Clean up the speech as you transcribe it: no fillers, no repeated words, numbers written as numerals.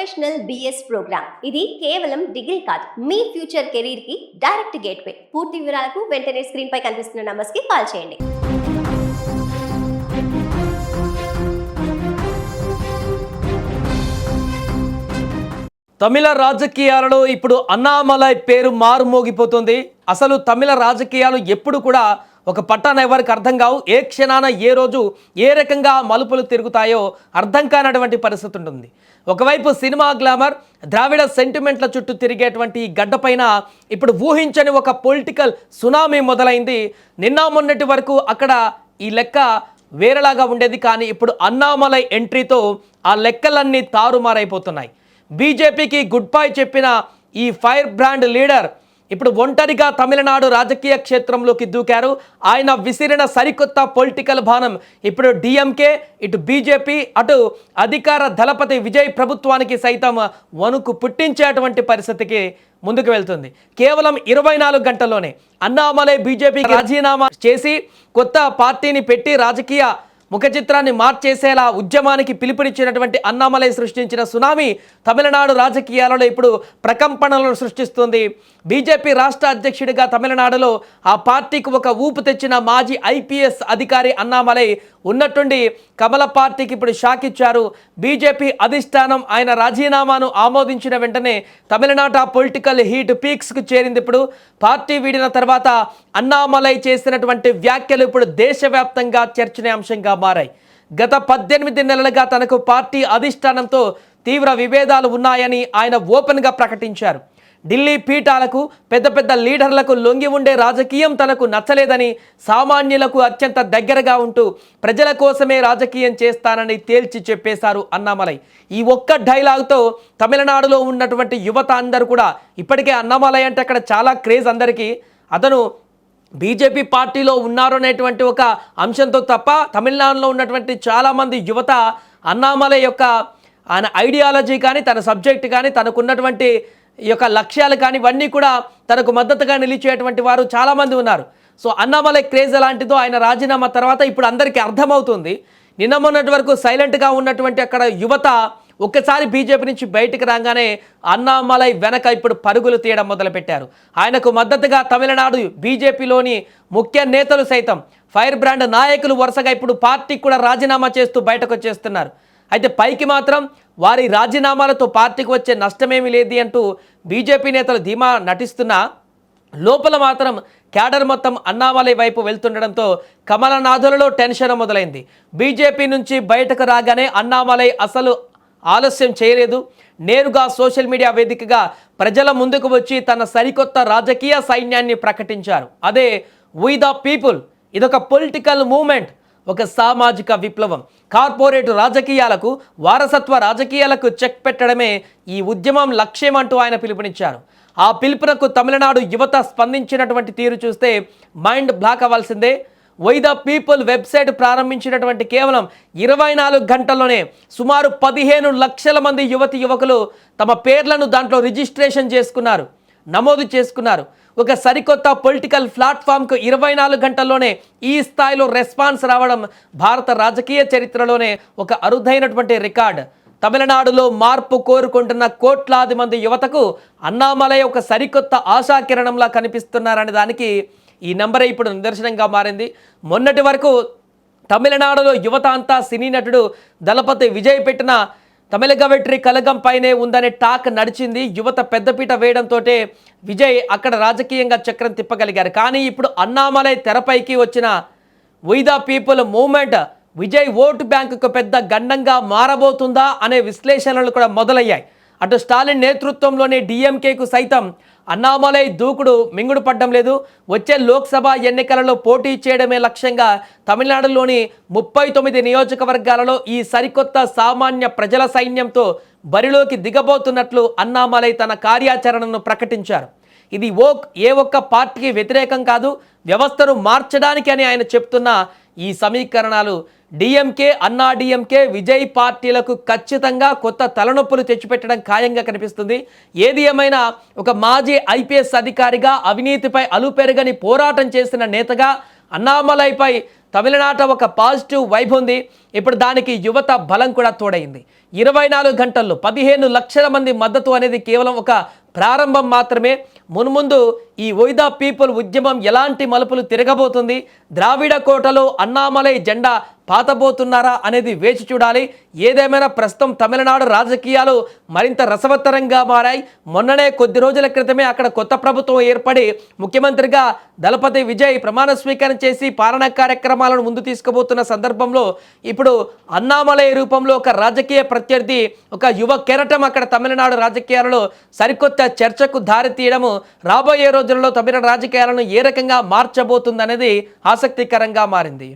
Professional BS programme. ఇది కేవలం degree కాదు, మీ ఫ్యూచర్ కెరీర్ కి డైరెక్ట్ గేట్వే. పూర్తి వివరాలకు వెంటనే స్క్రీన్ పై కనిపిస్తున్న నంబర్స్ కి కాల్ చేయండి. తమిళ రాజకీయాలలో ఇప్పుడు అన్నామలై పేరు మారుమోగిపోతుంది. అసలు తమిళ రాజకీయాలు ఎప్పుడు కూడా ఒక పట్టాన ఎవరికి అర్థం కావు. ఏ క్షణాన ఏ రోజు ఏ రకంగా మలుపులు తిరుగుతాయో అర్థం కానటువంటి పరిస్థితి ఉంటుంది. ఒకవైపు సినిమా గ్లామర్, ద్రావిడ సెంటిమెంట్ల చుట్టూ తిరిగేటువంటి ఈ గడ్డపైన ఇప్పుడు ఊహించని ఒక పొలిటికల్ సునామీ మొదలైంది. నిన్న మొన్నటి వరకు అక్కడ ఈ లెక్క వేరేలాగా ఉండేది, కానీ ఇప్పుడు అన్నామలై ఎంట్రీతో ఆ లెక్కలన్నీ తారుమారైపోతున్నాయి. బీజేపీకి గుడ్ బై చెప్పిన ఈ ఫైర్ బ్రాండ్ లీడర్ ఇప్పుడు ఒంటరిగా తమిళనాడు రాజకీయ క్షేత్రంలోకి దూకారు. ఆయన విసిరిన సరికొత్త పొలిటికల్ బాణం ఇప్పుడు డిఎంకే, ఇటు బీజేపీ, అటు అధికార దళపతి విజయ్ ప్రభుత్వానికి సైతం వణుకు పుట్టించేటువంటి పరిస్థితికి ముందుకు వెళ్తుంది. కేవలం 24 గంటల్లోనే అన్నామలై బీజేపీకి రాజీనామా చేసి కొత్త పార్టీని పెట్టి రాజకీయ ముఖ చిత్రాన్ని మార్చేసేలా ఉద్యమానికి పిలుపునిచ్చినటువంటి అన్నామలై సృష్టించిన సునామీ తమిళనాడు రాజకీయాలలో ఇప్పుడు ప్రకంపనలను సృష్టిస్తుంది. బీజేపీ రాష్ట్ర అధ్యక్షుడిగా తమిళనాడులో ఆ పార్టీకి ఒక ఊపు తెచ్చిన మాజీ ఐపీఎస్ అధికారి అన్నామలై ఉన్నట్టుండి కమల పార్టీకి ఇప్పుడు షాక్ ఇచ్చారు. బీజేపీ అధిష్టానం ఆయన రాజీనామాను ఆమోదించిన వెంటనే తమిళనాడు ఆ పొలిటికల్ హీట్ పీక్స్కు చేరింది. ఇప్పుడు పార్టీ వీడిన తర్వాత అన్నామలై చేసినటువంటి వ్యాఖ్యలు ఇప్పుడు దేశవ్యాప్తంగా చర్చనీయాంశంగా మారాయి. గత 18 నెలలుగా తనకు పార్టీ అధిష్టానంతో తీవ్ర విభేదాలు ఉన్నాయని ఆయన ఓపెన్గా ప్రకటించారు. ఢిల్లీ పీఠాలకు, పెద్ద పెద్ద లీడర్లకు లొంగి ఉండే రాజకీయం తనకు నచ్చలేదని, సామాన్యులకు అత్యంత దగ్గరగా ఉంటూ ప్రజల కోసమే రాజకీయం చేస్తానని తేల్చి చెప్పేశారు అన్నామలై. ఈ ఒక్క డైలాగ్తో తమిళనాడులో ఉన్నటువంటి యువత అందరూ కూడా ఇప్పటికే అన్నామలై అంటే అక్కడ చాలా క్రేజ్ అందరికీ. అతను బీజేపీ పార్టీలో ఉన్నారు అనేటువంటి ఒక అంశంతో తప్ప తమిళనాడులో ఉన్నటువంటి చాలామంది యువత అన్నామలై యొక్క ఆయన ఐడియాలజీ కానీ, తన సబ్జెక్ట్ కానీ, తనకున్నటువంటి ఈ యొక్క లక్ష్యాలు కానీ ఇవన్నీ కూడా తనకు మద్దతుగా నిలిచేటువంటి వారు చాలామంది ఉన్నారు. సో అన్నామలై క్రేజ్ ఎలాంటిదో ఆయన రాజీనామా తర్వాత ఇప్పుడు అందరికీ అర్థమవుతుంది. నిన్న మొన్నటి వరకు సైలెంట్గా ఉన్నటువంటి అక్కడ యువత ఒక్కసారి బీజేపీ నుంచి బయటకు రాగానే అన్నామలై వెనక ఇప్పుడు పరుగులు తీయడం మొదలుపెట్టారు. ఆయనకు మద్దతుగా తమిళనాడు బీజేపీలోని ముఖ్య నేతలు సైతం, ఫైర్ బ్రాండ్ నాయకులు వరుసగా ఇప్పుడు పార్టీకి కూడా రాజీనామా చేస్తూ బయటకు వచ్చేస్తున్నారు. అయితే పైకి మాత్రం వారి రాజీనామాలతో పార్టీకి వచ్చే నష్టమేమీ లేదు అంటూ బీజేపీ నేతలు ధీమా నటిస్తున్నా లోపల మాత్రం క్యాడర్ మొత్తం అన్నామలై వైపు వెళ్తుండడంతో కమలనాథులలో టెన్షన్ మొదలైంది. బీజేపీ నుంచి బయటకు రాగానే అన్నామలై అసలు ఆలస్యం చేయలేదు. నేరుగా సోషల్ మీడియా వేదికగా ప్రజల ముందుకు వచ్చి తన సరికొత్త రాజకీయ సైన్యాన్ని ప్రకటించారు. అదే వి ద పీపుల్. ఇదొక పొలిటికల్ మూవ్మెంట్, ఒక సామాజిక విప్లవం. కార్పొరేట్ రాజకీయాలకు, వారసత్వ రాజకీయాలకు చెక్ పెట్టడమే ఈ ఉద్యమం లక్ష్యం అంటూ ఆయన పిలుపునిచ్చారు. ఆ పిలుపునకు తమిళనాడు యువత స్పందించినటువంటి తీరు చూస్తే మైండ్ బ్లాక్ అవ్వాల్సిందే. వై ద పీపుల్ వెబ్సైట్ ప్రారంభించినటువంటి కేవలం 24 గంటల్లోనే సుమారు 15 లక్షల మంది యువతి యువకులు తమ పేర్లను దాంట్లో రిజిస్ట్రేషన్ చేసుకున్నారు, నమోదు చేసుకున్నారు. ఒక సరికొత్త పొలిటికల్ ప్లాట్ఫామ్కు 24 గంటల్లోనే ఈ స్థాయిలో రెస్పాన్స్ రావడం భారత రాజకీయ చరిత్రలోనే ఒక అరుదైనటువంటి రికార్డ్. తమిళనాడులో మార్పు కోరుకుంటున్న కోట్లాది మంది యువతకు అన్నామలై ఒక సరికొత్త ఆశాకిరణంలా కనిపిస్తున్నారనే దానికి ఈ నెంబరే ఇప్పుడు నిదర్శనంగా మారింది. మొన్నటి వరకు తమిళనాడులో యువత అంతా సినీ నటుడు దళపతి విజయ్ పెట్టిన తమిళ వెట్రి కలగం పైనే ఉందనే టాక్ నడిచింది. యువత పెద్దపీట వేయడంతో విజయ్ అక్కడ రాజకీయంగా చక్రం తిప్పగలిగారు. కానీ ఇప్పుడు అన్నామలై తెరపైకి వచ్చిన we the people movement Vijay vote బ్యాంకుకు పెద్ద గండంగా మారబోతుందా అనే విశ్లేషణలు కూడా మొదలయ్యాయి. అటు స్టాలిన్ నేతృత్వంలోని డిఎంకేకు సైతం అన్నామలై దూకుడు మింగుడు పడ్డం లేదు. వచ్చే లోక్సభ ఎన్నికలలో పోటీ చేయడమే లక్ష్యంగా తమిళనాడులోని 39 నియోజకవర్గాలలో ఈ సరికొత్త సామాన్య ప్రజల సైన్యంతో బరిలోకి దిగబోతున్నట్లు అన్నామలై తన కార్యాచరణను ప్రకటించారు. ఇది ఏ ఒక్క పార్టీకి వ్యతిరేకం కాదు, వ్యవస్థను మార్చడానికి అని ఆయన చెప్తున్న ఈ సమీకరణాలు డిఎంకే, అన్నా డిఎంకే, విజయ్ పార్టీలకు ఖచ్చితంగా కొత్త తలనొప్పులు తెచ్చిపెట్టడం ఖాయంగా కనిపిస్తుంది. ఏది ఏమైనా ఒక మాజీ ఐపీఎస్ అధికారిగా, అవినీతిపై అలుపెరగని పోరాటం చేసిన నేతగా, అన్నామలైపై తమిళనాట ఒక పాజిటివ్ వైబ్ ఉంది. ఇప్పుడు దానికి యువత బలం కూడా తోడైంది. 24 గంటల్లో 15 లక్షల మంది మద్దతు అనేది కేవలం ఒక ప్రారంభం మాత్రమే. మున్ముందు ఈ ఓయ్ ద పీపుల్ ఉద్యమం ఎలాంటి మలుపులు తిరగబోతుంది, ద్రావిడ కోటలో అన్నామలై జెండా పాతబోతున్నారా అనేది వేచి చూడాలి. ఏదేమైనా ప్రస్తుతం తమిళనాడు రాజకీయాలు మరింత రసవత్తరంగా మారాయి. మొన్ననే కొద్ది రోజుల క్రితమే అక్కడ కొత్త ప్రభుత్వం ఏర్పడి ముఖ్యమంత్రిగా దళపతి విజయ్ ప్రమాణ స్వీకారం చేసి పాలనా కార్యక్రమాలను ముందు తీసుకుపోతున్న సందర్భంలో ఇప్పుడు అన్నామలై రూపంలో ఒక రాజకీయ ప్రత్యర్థి, ఒక యువ కెరటం అక్కడ తమిళనాడు రాజకీయాలలో సరికొత్త చర్చకు దారి తీయడము రాబోయే రోజుల్లో తమిళ రాజకీయాలను ఏ రకంగా మార్చబోతుందనేది ఆసక్తికరంగా మారింది.